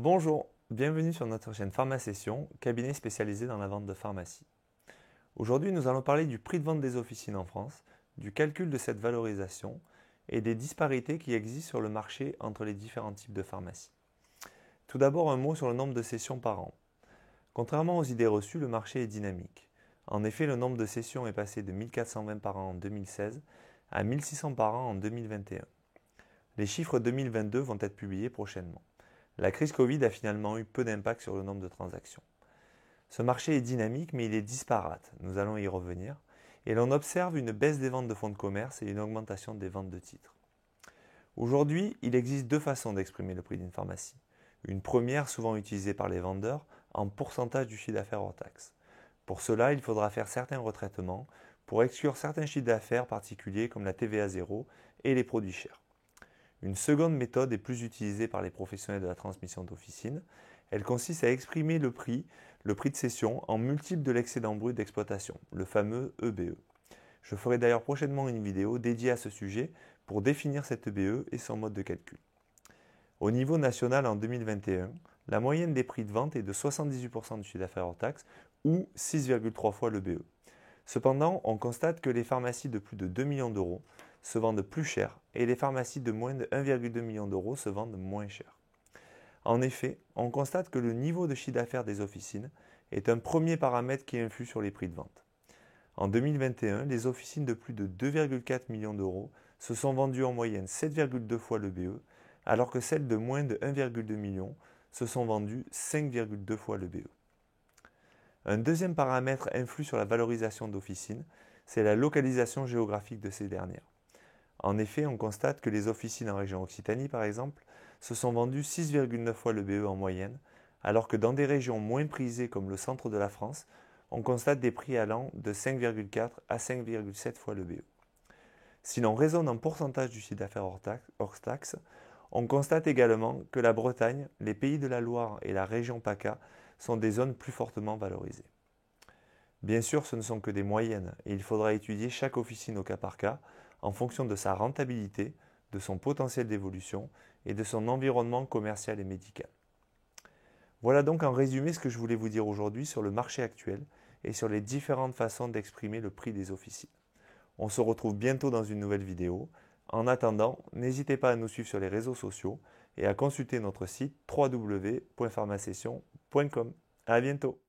Bonjour, bienvenue sur notre chaîne Pharmacession, cabinet spécialisé dans la vente de pharmacie. Aujourd'hui, nous allons parler du prix de vente des officines en France, du calcul de cette valorisation et des disparités qui existent sur le marché entre les différents types de pharmacies. Tout d'abord, un mot sur le nombre de sessions par an. Contrairement aux idées reçues, le marché est dynamique. En effet, le nombre de sessions est passé de 1420 par an en 2016 à 1600 par an en 2021. Les chiffres 2022 vont être publiés prochainement. La crise Covid a finalement eu peu d'impact sur le nombre de transactions. Ce marché est dynamique, mais il est disparate, nous allons y revenir, et l'on observe une baisse des ventes de fonds de commerce et une augmentation des ventes de titres. Aujourd'hui, il existe deux façons d'exprimer le prix d'une pharmacie. Une première, souvent utilisée par les vendeurs, en pourcentage du chiffre d'affaires hors taxe. Pour cela, il faudra faire certains retraitements pour exclure certains chiffres d'affaires particuliers comme la TVA 0 et les produits chers. Une seconde méthode est plus utilisée par les professionnels de la transmission d'officine. Elle consiste à exprimer le prix de cession, en multiple de l'excédent brut d'exploitation, le fameux EBE. Je ferai d'ailleurs prochainement une vidéo dédiée à ce sujet pour définir cet EBE et son mode de calcul. Au niveau national en 2021, la moyenne des prix de vente est de 78% du chiffre d'affaires hors taxe ou 6,3 fois l'EBE. Cependant, on constate que les pharmacies de plus de 2 millions d'euros se vendent plus cher et les pharmacies de moins de 1,2 million d'euros se vendent moins cher. En effet, on constate que le niveau de chiffre d'affaires des officines est un premier paramètre qui influe sur les prix de vente. En 2021, les officines de plus de 2,4 millions d'euros se sont vendues en moyenne 7,2 fois le BE, alors que celles de moins de 1,2 million se sont vendues 5,2 fois le BE. Un deuxième paramètre influe sur la valorisation d'officines, c'est la localisation géographique de ces dernières. En effet, on constate que les officines en région Occitanie, par exemple, se sont vendues 6,9 fois le BE en moyenne, alors que dans des régions moins prisées comme le centre de la France, on constate des prix allant de 5,4 à 5,7 fois le BE. Si l'on raisonne en pourcentage du chiffre d'affaires hors taxe, on constate également que la Bretagne, les Pays de la Loire et la région PACA sont des zones plus fortement valorisées. Bien sûr, ce ne sont que des moyennes et il faudra étudier chaque officine au cas par cas en fonction de sa rentabilité, de son potentiel d'évolution et de son environnement commercial et médical. Voilà donc en résumé ce que je voulais vous dire aujourd'hui sur le marché actuel et sur les différentes façons d'exprimer le prix des officines. On se retrouve bientôt dans une nouvelle vidéo. En attendant, n'hésitez pas à nous suivre sur les réseaux sociaux et à consulter notre site www.pharmacession.com. À bientôt.